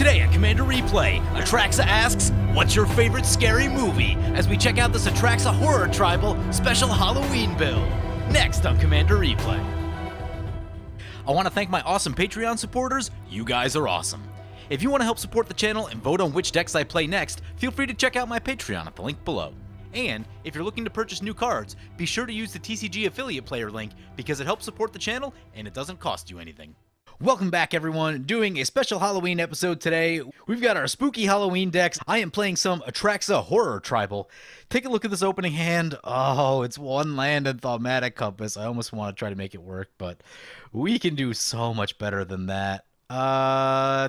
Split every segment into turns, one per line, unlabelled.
Today on Commander Replay, Atraxa asks, what's your favorite scary movie? As we check out this Atraxa Horror Tribal special Halloween build. Next on Commander Replay. I want to thank my awesome Patreon supporters. You guys are awesome. If you want to help support the channel and vote on which decks I play next, feel free to check out my Patreon at the link below. And if you're looking to purchase new cards, be sure to use the TCG affiliate player link because it helps support the channel and it doesn't cost you anything. Welcome back, everyone. Doing a special Halloween episode today. We've got our spooky Halloween decks. I am playing some Atraxa Horror Tribal. Take a look at this opening hand. Oh, it's one land and Thaumatic Compass. I almost want to try to make it work, but we can do so much better than that.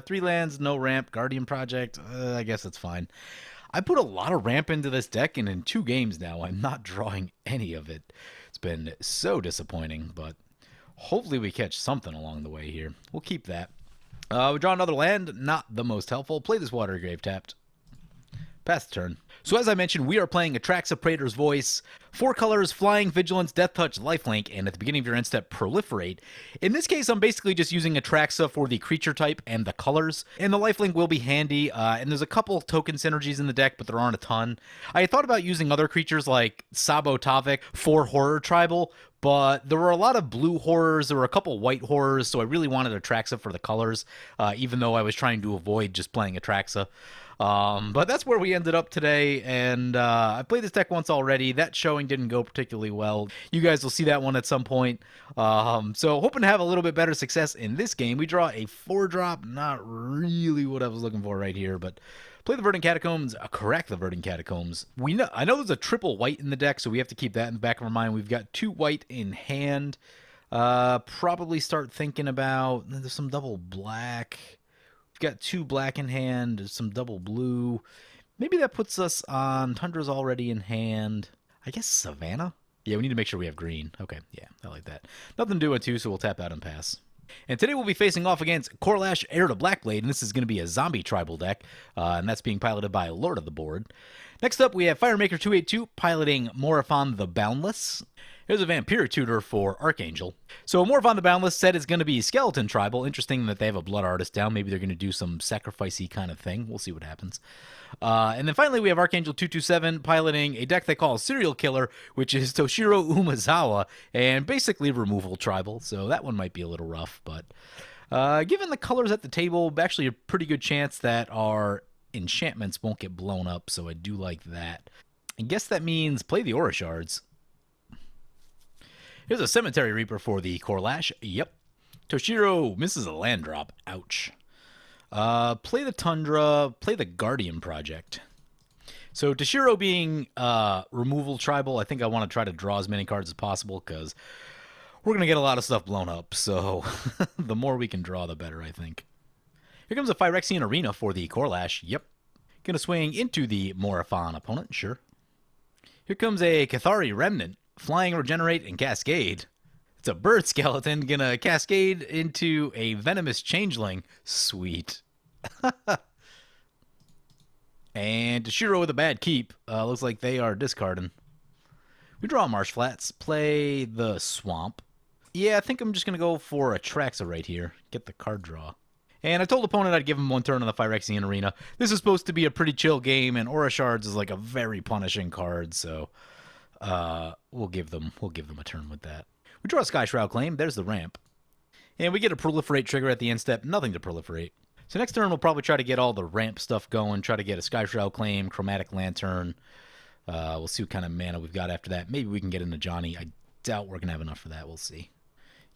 3 lands, no ramp, Guardian Project. I guess it's fine. I put a lot of ramp into this deck, and in 2 games now, I'm not drawing any of it. It's been so disappointing, but hopefully we catch something along the way here. We'll keep that. We draw another land, not the most helpful. Play this Water Grave tapped. Pass the turn. So as I mentioned, we are playing Atraxa Praetor's Voice. 4 colors, Flying, Vigilance, Death Touch, Lifelink, and at the beginning of your end step, Proliferate. In this case, I'm basically just using Atraxa for the creature type and the colors. And the Lifelink will be handy, and there's a couple token synergies in the deck, but there aren't a ton. I thought about using other creatures like Sabo Tavik for Horror Tribal, but there were a lot of blue horrors, there were a couple white horrors, so I really wanted Atraxa for the colors, even though I was trying to avoid just playing Atraxa. But that's where we ended up today, and I played this deck once already. That showing didn't go particularly well. You guys will see that one at some point. So hoping to have a little bit better success in this game. We draw a 4-drop, not really what I was looking for right here, but play the Verdant Catacombs, correct the Verdant Catacombs. I know there's a triple white in the deck, so we have to keep that in the back of our mind. We've got 2 white in hand. Probably start thinking about, there's some double black. Got 2 black in hand, some double blue. Maybe that puts us on Tundra's already in hand. I guess Savannah? Yeah, we need to make sure we have green. Okay, yeah, I like that. Nothing to do with 2, so we'll tap out and pass. And today we'll be facing off against Korlash, Heir to Blackblade, and this is going to be a zombie tribal deck, and that's being piloted by Lord of the Board. Next up, we have Firemaker 282 piloting Morophon the Boundless. Here's a Vampiric Tutor for Archangel. So Morophon the Boundless set is going to be Skeleton Tribal. Interesting that they have a Blood Artist down. Maybe they're going to do some sacrificey kind of thing. We'll see what happens. And then finally we have Archangel 227 piloting a deck they call Serial Killer, which is Toshiro Umezawa, and basically Removal Tribal. So that one might be a little rough, but given the colors at the table, actually a pretty good chance that our enchantments won't get blown up, so I do like that. I guess that means play the Aura Shards. Here's a Cemetery Reaper for the Korlash. Yep. Toshiro misses a land drop. Ouch. Play the Tundra. Play the Guardian Project. So Toshiro being Removal Tribal, I think I want to try to draw as many cards as possible because we're going to get a lot of stuff blown up. So the more we can draw, the better, I think. Here comes a Phyrexian Arena for the Korlash. Yep. Going to swing into the Morophon opponent. Sure. Here comes a Cathari Remnant. Flying, Regenerate, and Cascade. It's a bird skeleton gonna cascade into a venomous changeling. Sweet. And Toshiro with a bad keep. Looks like they are discarding. We draw Marsh Flats. Play the Swamp. Yeah, I think I'm just gonna go for Atraxa right here. Get the card draw. And I told the opponent I'd give him 1 turn on the Phyrexian Arena. This is supposed to be a pretty chill game, and Aura Shards is like a very punishing card, so we'll give them a turn with that. We draw a Sky Shroud Claim. There's the ramp. And we get a Proliferate trigger at the end step. Nothing to proliferate. So next turn we'll probably try to get all the ramp stuff going. Try to get a Sky Shroud Claim, Chromatic Lantern. We'll see what kind of mana we've got after that. Maybe we can get into Johnny. I doubt we're going to have enough for that. We'll see.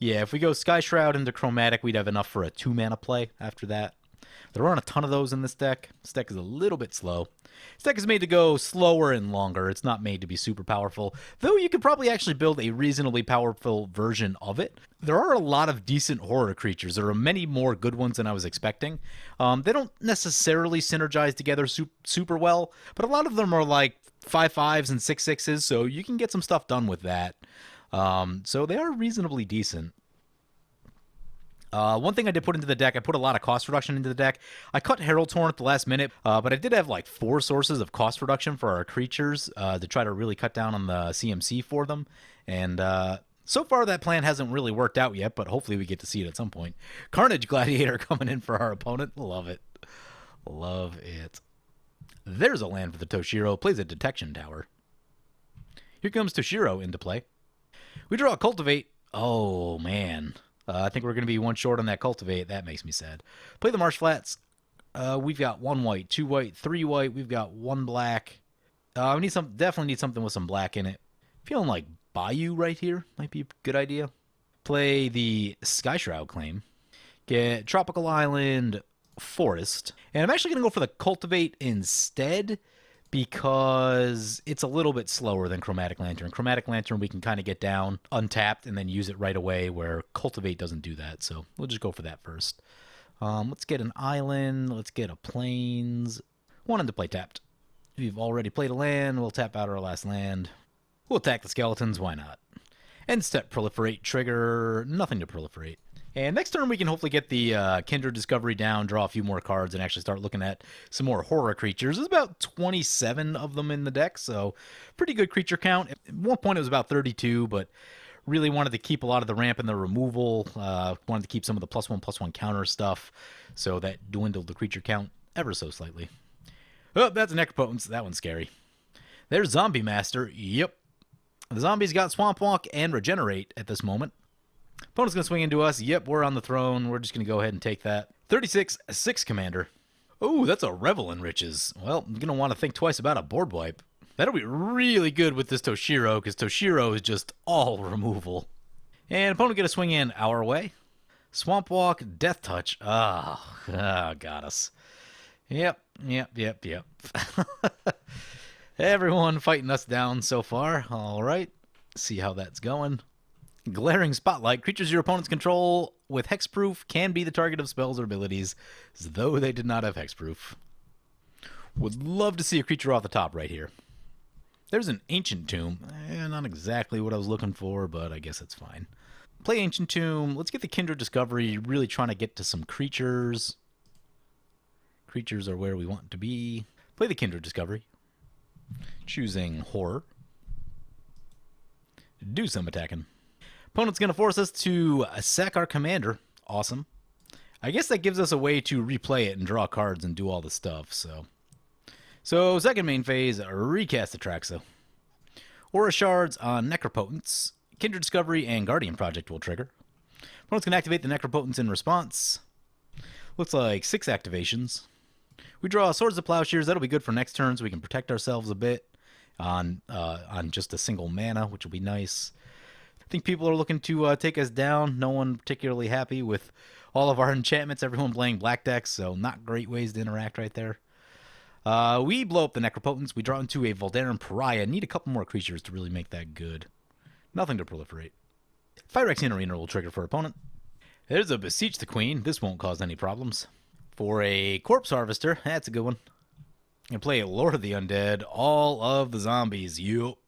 Yeah, if we go Sky Shroud into Chromatic, we'd have enough for a 2-mana play after that. There aren't a ton of those in this deck. This deck is a little bit slow. This deck is made to go slower and longer. It's not made to be super powerful, though you could probably actually build a reasonably powerful version of it. There are a lot of decent horror creatures. There are many more good ones than I was expecting. They don't necessarily synergize together super well, but a lot of them are like 5/5s and 6/6s, so you can get some stuff done with that. So they are reasonably decent. One thing I did put into the deck, I put a lot of cost reduction into the deck. I cut Herald's Horn at the last minute, but I did have like 4 sources of cost reduction for our creatures to try to really cut down on the CMC for them. And so far that plan hasn't really worked out yet, but hopefully we get to see it at some point. Carnage Gladiator coming in for our opponent. Love it.
Love it. There's a land for the Toshiro. Plays a detection tower. Here comes Toshiro into play. We draw a Cultivate. Oh, man. I think we're going to be one short on that Cultivate. That makes me sad. Play the Marsh Flats. We've got 1 white, 2 white, 3 white. We've got 1 black. We need definitely need something with some black in it. Feeling like Bayou right here might be a good idea. Play the Sky Shroud Claim. Get Tropical Island, Forest. And I'm actually going to go for the Cultivate instead because it's a little bit slower than Chromatic Lantern. Chromatic Lantern we can kind of get down untapped and then use it right away, where Cultivate doesn't do that. So we'll just go for that first. Let's get an island. Let's get a plains. Wanted to play tapped. If you've already played a land, we'll tap out our last land. We'll attack the skeletons. Why not? End step proliferate trigger. Nothing to proliferate. And next turn we can hopefully get the Kindred Discovery down, draw a few more cards, and actually start looking at some more horror creatures. There's about 27 of them in the deck, so pretty good creature count. At one point it was about 32, but really wanted to keep a lot of the ramp and the removal. Wanted to keep some of the +1/+1 counter stuff, so that dwindled the creature count ever so slightly. Oh, that's a Necropotence. That one's scary. There's Zombie Master. Yep. The zombies got Swamp Walk and Regenerate at this moment. Opponent's going to swing into us. Yep, we're on the throne. We're just going to go ahead and take that. 36, 6 commander. Oh, that's a Revel in Riches. Well, I'm going to want to think twice about a board wipe. That'll be really good with this Toshiro, because Toshiro is just all removal. And opponent going to swing in our way. Swamp Walk, Death Touch. Got us. Yep. Everyone fighting us down so far. All right. See how that's going. Glaring Spotlight. Creatures your opponents control with hexproof can be the target of spells or abilities, as though they did not have hexproof. Would love to see a creature off the top right here. There's an Ancient Tomb. Not exactly what I was looking for, but I guess it's fine. Play Ancient Tomb. Let's get the Kindred Discovery. Really trying to get to some creatures. Creatures are where we want to be. Play the Kindred Discovery. Choosing Horror. Do some attacking. Opponent's going to force us to sack our commander. Awesome. I guess that gives us a way to replay it and draw cards and do all the stuff, So second main phase, recast Atraxa. Aura Shards on Necropotence. Kindred Discovery and Guardian Project will trigger. Opponent's going to activate the Necropotence in response. Looks like 6 activations. We draw Swords of Plowshares. That'll be good for next turn so we can protect ourselves a bit on just a single mana, which will be nice. I think people are looking to take us down. No one particularly happy with all of our enchantments. Everyone playing black decks, so not great ways to interact right there. We blow up the Necropotence. We draw into a Voldaran Pariah. Need a couple more creatures to really make that good. Nothing to proliferate. Phyrexian Arena will trigger for opponent. There's a Beseech the Queen. This won't cause any problems. For a Corpse Harvester, that's a good one. And play Lord of the Undead. All of the zombies. Yup.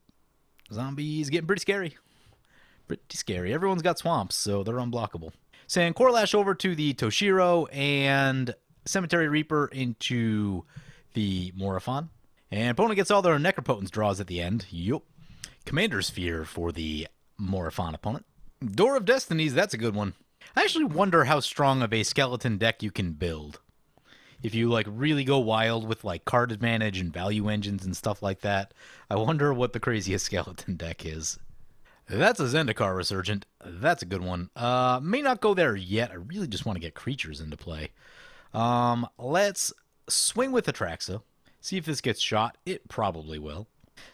Zombies getting pretty scary. Pretty scary. Everyone's got swamps, so they're unblockable. Send Korlash over to the Toshiro and Cemetery Reaper into the Morophon. And opponent gets all their Necropotence draws at the end. Yup. Commander Sphere for the Morophon opponent. Door of Destinies, that's a good one. I actually wonder how strong of a skeleton deck you can build. If you like really go wild with like card advantage and value engines and stuff like that, I wonder what the craziest skeleton deck is. That's a Zendikar Resurgent. That's a good one. May not go there yet. I really just want to get creatures into play. Let's swing with Atraxa. See if this gets shot. It probably will.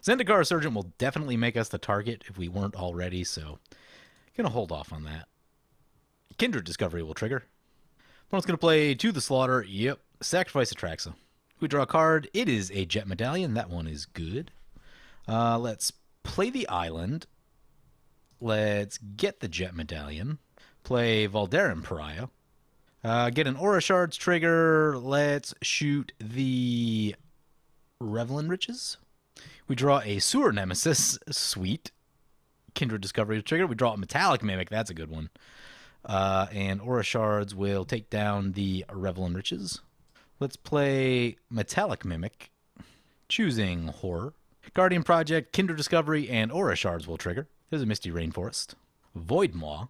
Zendikar Resurgent will definitely make us the target if we weren't already, so gonna hold off on that. Kindred Discovery will trigger. Opponent's gonna play To the Slaughter. Yep. Sacrifice Atraxa. We draw a card. It is a Jet Medallion. That one is good. Let's play the island. Let's get the Jet Medallion. Play Voldaran Pariah. Get an Aura Shards trigger. Let's shoot the Revel in Riches. We draw a Sewer Nemesis. Sweet. Kindred Discovery trigger. We draw a Metallic Mimic. That's a good one. And Aura Shards will take down the Revel in Riches. Let's play Metallic Mimic. Choosing Horror. Guardian Project, Kindred Discovery, and Aura Shards will trigger. There's a Misty Rainforest. Void Maw.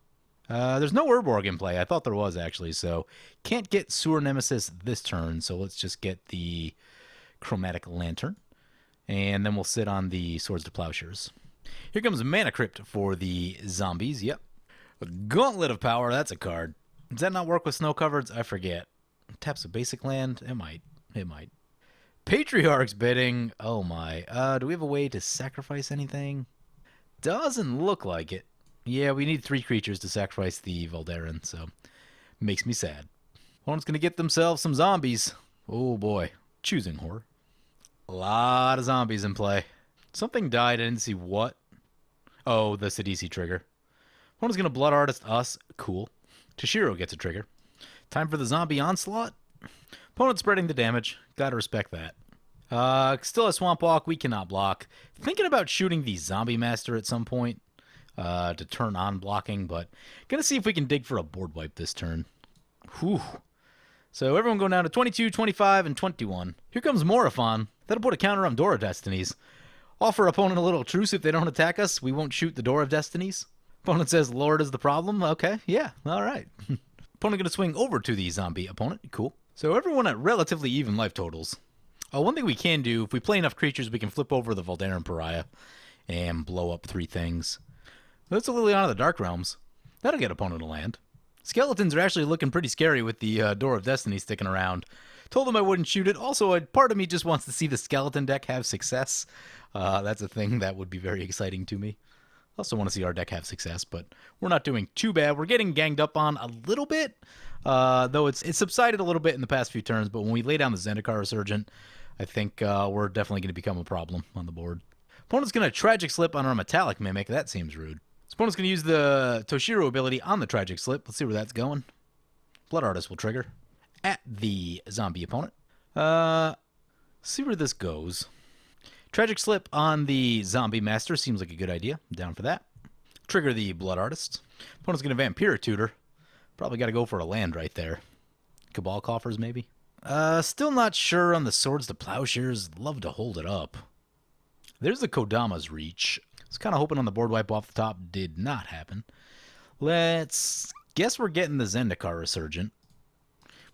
There's no Urborg in play. I thought there was, actually, so can't get Sewer Nemesis this turn, so let's just get the Chromatic Lantern, and then we'll sit on the Swords to Plowshares. Here comes Mana Crypt for the zombies, yep. A Gauntlet of Power, that's a card. Does that not work with snow covereds? I forget. Taps a basic land? It might. It might. Patriarch's Bidding. Oh my. Do we have a way to sacrifice anything? Doesn't look like it. Yeah, we need 3 creatures to sacrifice the Valderan, so makes me sad. Opponent's gonna get themselves some zombies. Oh boy. Choosing horror. A lot of zombies in play. Something died, I didn't see what. Oh, the Sidisi trigger. Opponent's gonna Blood Artist us. Cool. Toshiro gets a trigger. Time for the zombie onslaught. Opponent spreading the damage. Gotta respect that. Still a Swamp Walk. We cannot block. Thinking about shooting the Zombie Master at some point to turn on blocking, but gonna see if we can dig for a board wipe this turn. Whew. So everyone going down to 22, 25, and 21. Here comes Morophon. That'll put a counter on Door of Destinies. Offer opponent a little truce if they don't attack us. We won't shoot the Door of Destinies. Opponent says Lord is the problem. Okay, yeah, all right. Opponent going to swing over to the zombie opponent. Cool. So everyone at relatively even life totals. One thing we can do, if we play enough creatures, we can flip over the Valderan Pariah and blow up 3 things. That's a Liliana of the Dark Realms. That'll get opponent a land. Skeletons are actually looking pretty scary with the Door of Destiny sticking around. Told them I wouldn't shoot it. Also, a part of me just wants to see the skeleton deck have success. That's a thing that would be very exciting to me. Also want to see our deck have success, but we're not doing too bad. We're getting ganged up on a little bit, though it's subsided a little bit in the past few turns, but when we lay down the Zendikar Resurgent, I think we're definitely going to become a problem on the board. Opponent's going to Tragic Slip on our Metallic Mimic. That seems rude. Opponent's going to use the Toshiro ability on the Tragic Slip. Let's see where that's going. Blood Artist will trigger at the zombie opponent. See where this goes. Tragic Slip on the Zombie Master seems like a good idea. I'm down for that. Trigger the Blood Artist. Opponent's going to Vampire Tutor. Probably got to go for a land right there. Cabal Coffers, maybe? Still not sure on the Swords to Plowshares. Love to hold it up. There's the Kodama's Reach. I was kind of hoping on the board wipe off the top. Did not happen. Let's guess we're getting the Zendikar Resurgent.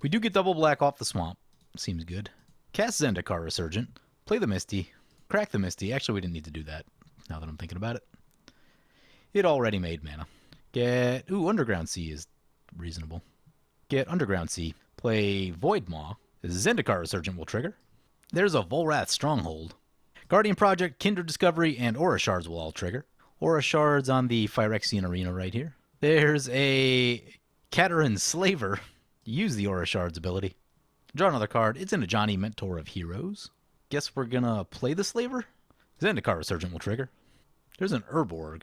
We do get double black off the swamp. Seems good. Cast Zendikar Resurgent. Play the Misty. Crack the Misty. Actually, we didn't need to do that, now that I'm thinking about it. It already made mana. Get... Ooh, Underground Sea is reasonable. Get Underground Sea. Play Void Maw. Zendikar Resurgent will trigger. There's a Volrath Stronghold. Guardian Project, Kindred Discovery, and Aura Shards will all trigger. Aura Shards on the Phyrexian Arena right here. There's a Katerin Slaver. Use the Aura Shards ability. Draw another card. It's in a Johnny Mentor of Heroes. Guess we're gonna play the Slaver? Zendikar Resurgent will trigger. There's an Urborg.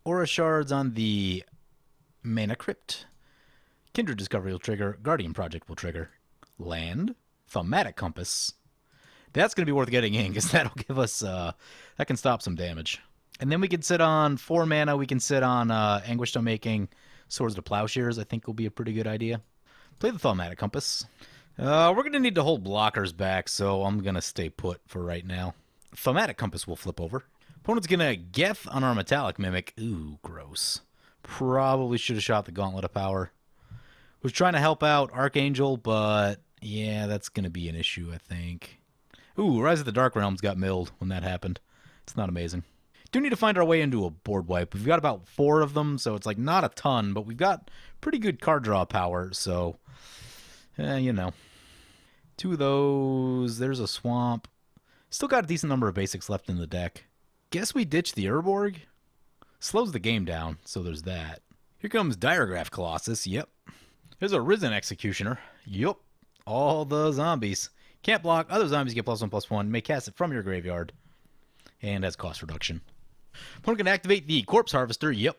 Aura Shards on the Mana Crypt. Kindred Discovery will trigger. Guardian Project will trigger. Land. Thaumatic Compass. That's going to be worth getting in, because that'll give us... that can stop some damage. And then we can sit on 4 mana. We can sit on Anguished Unmaking. Swords to Plowshares, I think, will be a pretty good idea. Play the Thaumatic Compass. We're going to need to hold blockers back, so I'm going to stay put for right now. Thaumatic Compass will flip over. Opponent's going to Geth on our Metallic Mimic. Ooh, gross. Probably should have shot the Gauntlet of Power. Was trying to help out Archangel, but yeah, that's going to be an issue, I think. Ooh, Rise of the Dark Realms got milled when that happened. It's not amazing. Do need to find our way into a board wipe. We've got about 4 of them, so it's like not a ton, but we've got pretty good card draw power, so you know. 2 of those. There's a swamp. Still got a decent number of basics left in the deck. Guess we ditch the Urborg. Slows the game down, so there's that. Here comes Diregraph Colossus. Yep. There's a Risen Executioner. Yup. All the zombies. Can't block. Other zombies get +1/+1. May cast it from your graveyard. And has cost reduction. Opponent can activate the Corpse Harvester. Yep.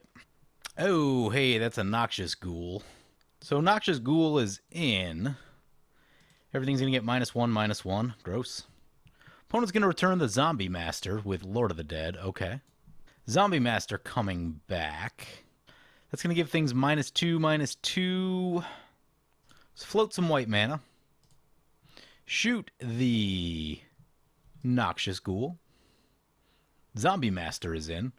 Oh, hey, that's a Noxious Ghoul. So Noxious Ghoul is in. Everything's going to get -1/-1. Gross. Opponent's going to return the Zombie Master with Lord of the Dead. Okay. Zombie Master coming back. That's going to give things -2/-2. Let's float some white mana. Shoot the Noxious Ghoul. Zombie Master is in.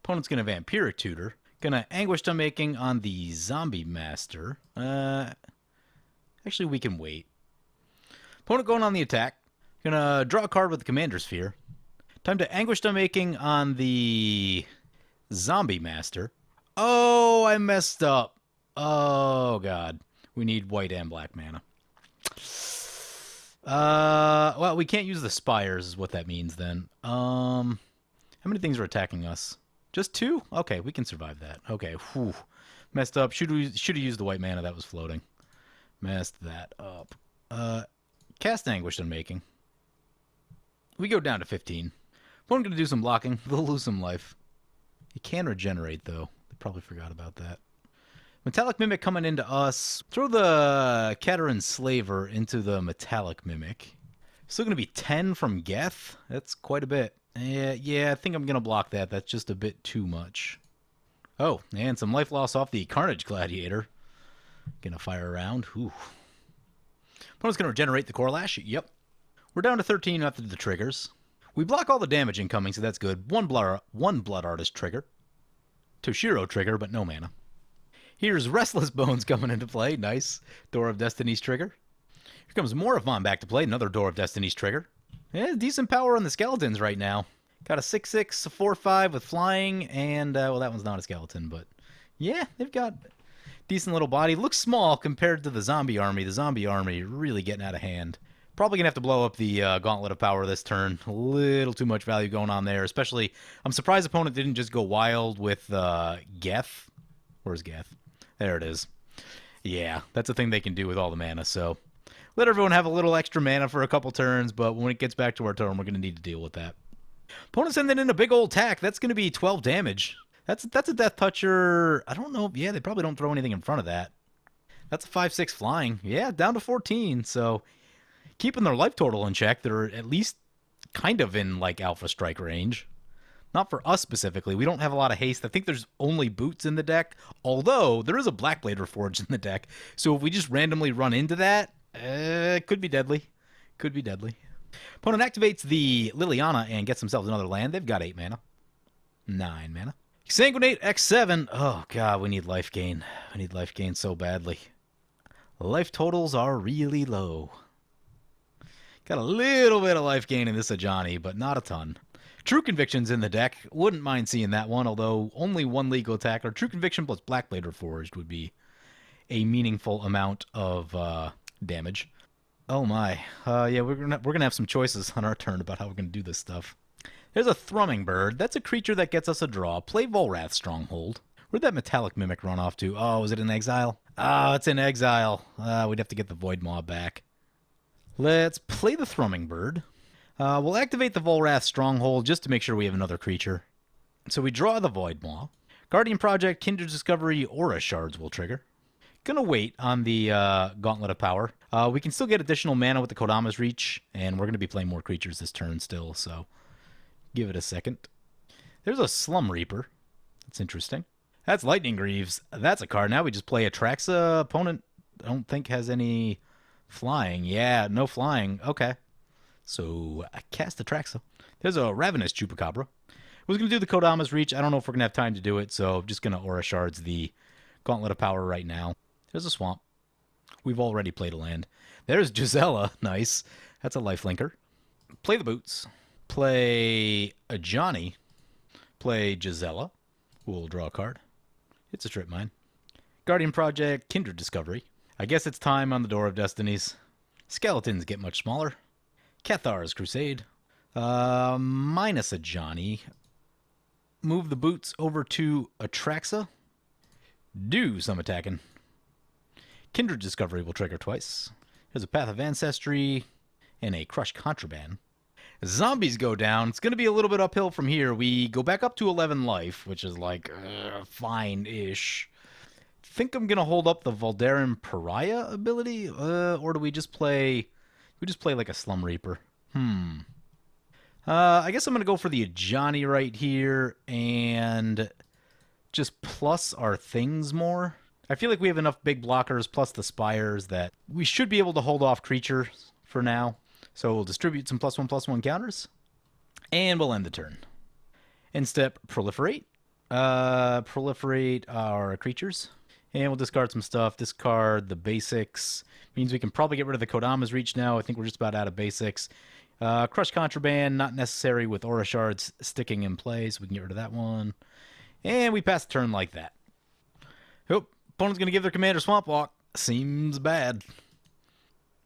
Opponent's going to Vampiric Tutor. Gonna Anguish Making on the Zombie Master. Actually, we can wait. Opponent going on the attack. Gonna draw a card with the Commander Sphere. Time to Anguish Making on the Zombie Master. Oh, I messed up. Oh, God. We need white and black mana. Well, we can't use the Spires is what that means then. How many things are attacking us? Just 2? Okay, we can survive that. Okay, whew. Messed up. Should have used the white mana that was floating. Messed that up. Cast Anguish Making. We go down to 15. Opponent gonna do some blocking. They'll lose some life. It can regenerate, though. They probably forgot about that. Metallic Mimic coming into us. Throw the Katerin Slaver into the Metallic Mimic. Still going to be 10 from Geth. That's quite a bit. Yeah, I think I'm going to block that. That's just a bit too much. Oh, and some life loss off the Carnage Gladiator. Going to fire around. Ooh. Opponent's going to regenerate the Korlash. Yep. We're down to 13 after the triggers. We block all the damage incoming, so that's good. One Blood Artist trigger. Toshiro trigger, but no mana. Here's Restless Bones coming into play. Nice. Door of Destiny's trigger. Here comes Morophon back to play. Another Door of Destiny's trigger. Yeah, decent power on the skeletons right now. Got a 6/6, a 4/5 with flying, and, well, that one's not a skeleton, but yeah, they've got decent little body. Looks small compared to the zombie army. The zombie army really getting out of hand. Probably going to have to blow up the Gauntlet of Power this turn. A little too much value going on there, especially, I'm surprised opponent didn't just go wild with Geth. Where's Geth? There it is. Yeah, that's a thing they can do with all the mana, so let everyone have a little extra mana for a couple turns, but when it gets back to our turn, we're going to need to deal with that. Opponent sending in a big old attack. That's going to be 12 damage. That's a Death Toucher. I don't know. Yeah, they probably don't throw anything in front of that. That's a 5/6 flying. Yeah, down to 14, so keeping their life total in check. They're at least kind of in, like, Alpha Strike range. Not for us specifically. We don't have a lot of haste. I think there's only boots in the deck, although there is a Blackblade Reforged in the deck. So if we just randomly run into that, it could be deadly. Could be deadly. Opponent activates the Liliana and gets themselves another land. They've got 8 mana. 9 mana. Sanguinate X7. Oh, God, we need life gain. We need life gain so badly. Life totals are really low. Got a little bit of life gain in this Ajani, but not a ton. True Conviction's in the deck. Wouldn't mind seeing that one, although only one legal attacker. True Conviction plus Blackblade Reforged would be a meaningful amount of damage. Oh my. Yeah, we're gonna have some choices on our turn about how we're gonna do this stuff. There's a Thrumming Bird. That's a creature that gets us a draw. Play Volrath Stronghold. Where'd that Metallic Mimic run off to? Oh, is it in exile? Oh, it's in exile. We'd have to get the Void Maw back. Let's play the Thrumming Bird. We'll activate the Volrath Stronghold just to make sure we have another creature. So we draw the Void Maw. Guardian Project, Kindred Discovery, Aura Shards will trigger. Gonna wait on the Gauntlet of Power. We can still get additional mana with the Kodama's Reach, and we're gonna be playing more creatures this turn still, so give it a second. There's a Slum Reaper. That's interesting. That's Lightning Greaves. That's a card. Now we just play Atraxa. Opponent, I don't think, has any flying. Yeah, no flying. Okay. So I cast Atraxa. There's a Ravenous Chupacabra. I was going to do the Kodama's Reach. I don't know if we're going to have time to do it, so I'm just going to Aura Shards the Gauntlet of Power right now. There's a Swamp. We've already played a land. There's Gisela. Nice. That's a lifelinker. Play the Boots. Play a Johnny. Play Gisela. We'll draw a card. It's a Strip Mine. Guardian Project, Kindred Discovery. I guess it's time on the Door of Destinies. Skeletons get much smaller. Cathar's Crusade. Minus a Johnny. Move the Boots over to Atraxa. Do some attacking. Kindred Discovery will trigger twice. There's a Path of Ancestry and a Crush Contraband. Zombies go down. It's going to be a little bit uphill from here. We go back up to 11 life, which is like fine-ish. Think I'm going to hold up the Voldarin Pariah ability, or do we just play... We just play like a Slum Reaper. I guess I'm going to go for the Ajani right here and just plus our things more. I feel like we have enough big blockers plus the Spires that we should be able to hold off creatures for now. So we'll distribute some +1/+1 counters, and we'll end the turn. End step, Proliferate. Proliferate our creatures. And we'll discard some stuff. Discard the basics. Means we can probably get rid of the Kodama's Reach now. I think we're just about out of basics. Crush Contraband, not necessary with Aura Shards sticking in play, so we can get rid of that one. And we pass the turn like that. Oh, opponent's going to give their commander Swamp Walk. Seems bad.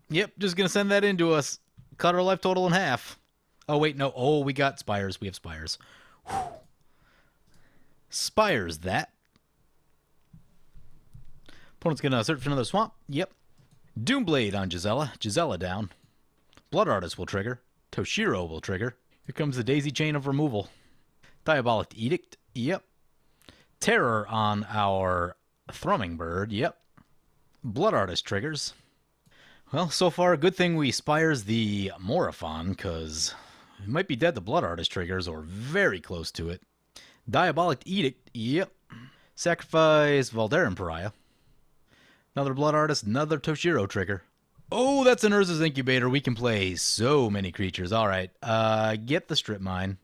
Yep, just going to send that into us. Cut our life total in half. Oh, wait, no. Oh, we got Spires. We have Spires. Whew. Spires that. Opponent's going to search for another swamp. Yep. Doomblade on Gisela. Gisela down. Blood Artist will trigger. Toshiro will trigger. Here comes the Daisy Chain of removal. Diabolic Edict. Yep. Terror on our Thrumming Bird. Yep. Blood Artist triggers. Well, so far, a good thing we Spires the Morophon, because it might be dead to Blood Artist triggers, or very close to it. Diabolic Edict. Yep. Sacrifice Valderan Pariah. Another Blood Artist, another Toshiro trigger. Oh, that's an Urza's Incubator. We can play so many creatures. All right. Get the Strip Mine.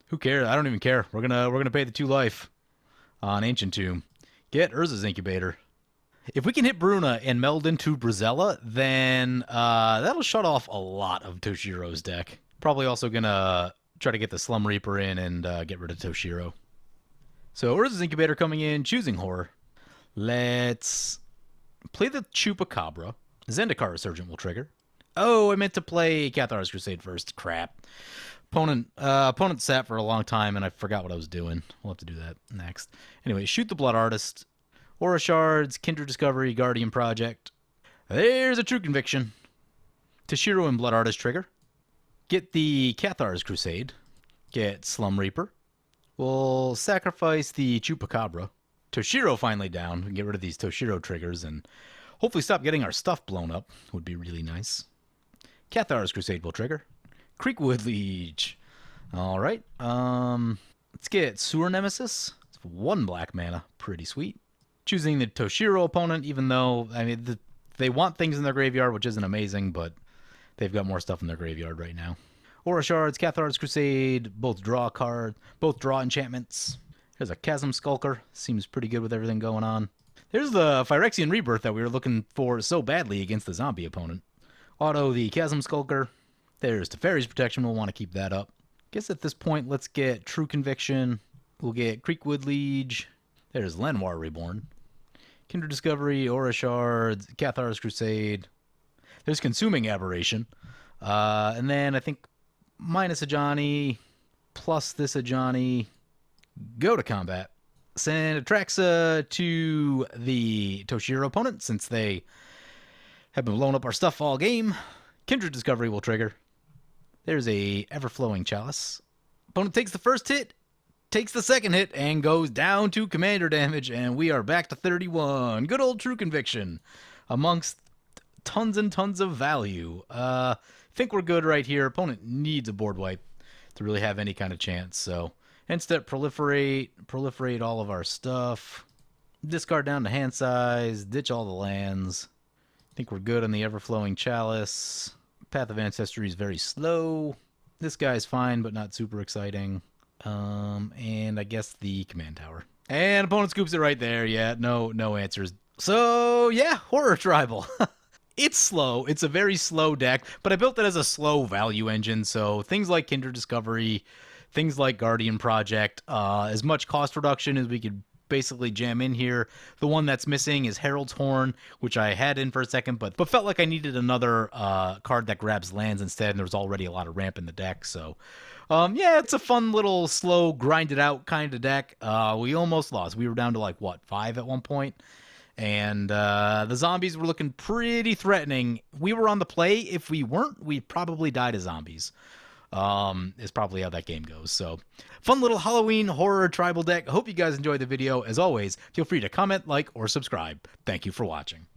Who cares? I don't even care. We're gonna pay the 2 life on Ancient Tomb. Get Urza's Incubator. If we can hit Bruna and meld into Brazella, then that'll shut off a lot of Toshiro's deck. Probably also gonna try to get the Slum Reaper in and get rid of Toshiro. So Urza's Incubator coming in, choosing Horror. Let's play the Chupacabra. Zendikar Resurgent will trigger. Oh, I meant to play Cathar's Crusade first. Crap. Opponent sat for a long time, and I forgot what I was doing. We'll have to do that next. Anyway, shoot the Blood Artist. Aura Shards, Kindred Discovery, Guardian Project. There's a True Conviction. Toshiro and Blood Artist trigger. Get the Cathar's Crusade. Get Slum Reaper. We'll sacrifice the Chupacabra. Toshiro finally down. We can get rid of these Toshiro triggers and hopefully stop getting our stuff blown up. Would be really nice. Cathar's Crusade will trigger. Creekwood Liege. Alright. Let's get Sewer Nemesis. It's 1 black mana. Pretty sweet. Choosing the Toshiro opponent, even though, I mean, they want things in their graveyard, which isn't amazing, but they've got more stuff in their graveyard right now. Aura Shards, Cathar's Crusade, both draw a card, both draw enchantments. There's a Chasm Skulker. Seems pretty good with everything going on. There's the Phyrexian Rebirth that we were looking for so badly against the zombie opponent. Auto the Chasm Skulker. There's Teferi's Protection. We'll want to keep that up. Guess at this point, let's get True Conviction. We'll get Creekwood Liege. There's Lenoir Reborn. Kindred Discovery, Aura Shards, Cathar's Crusade. There's Consuming Aberration. And then I think minus Ajani, plus this Ajani. Go to combat. Send Atraxa to the Toshiro opponent, since they have been blowing up our stuff all game. Kindred Discovery will trigger. There's a Everflowing Chalice. Opponent takes the first hit, takes the second hit, and goes down to commander damage, and we are back to 31. Good old True Conviction, amongst tons and tons of value. Think we're good right here. Opponent needs a board wipe to really have any kind of chance, so instead proliferate all of our stuff, discard down to hand size, ditch all the lands. Think we're good on the Everflowing Chalice. Path of Ancestry is very slow. This guy's fine, but not super exciting. And I guess the Command Tower. And opponent scoops it right there. Yeah, no answers. So, yeah, Horror Tribal. It's slow. It's a very slow deck, but I built it as a slow value engine, so things like Kindred Discovery, things like Guardian Project, as much cost reduction as we could basically jam in here. The one that's missing is Herald's Horn, which I had in for a second, but felt like I needed another card that grabs lands instead, and there was already a lot of ramp in the deck, so yeah, it's a fun little slow, grinded out kind of deck. We almost lost. We were down to like, what, 5 at one point? And the zombies were looking pretty threatening. We were on the play. If we weren't, we'd probably die to zombies. Is probably how that game goes. So, fun little Halloween horror tribal deck. I hope you guys enjoyed the video. As always, feel free to comment, like, or subscribe. Thank you for watching.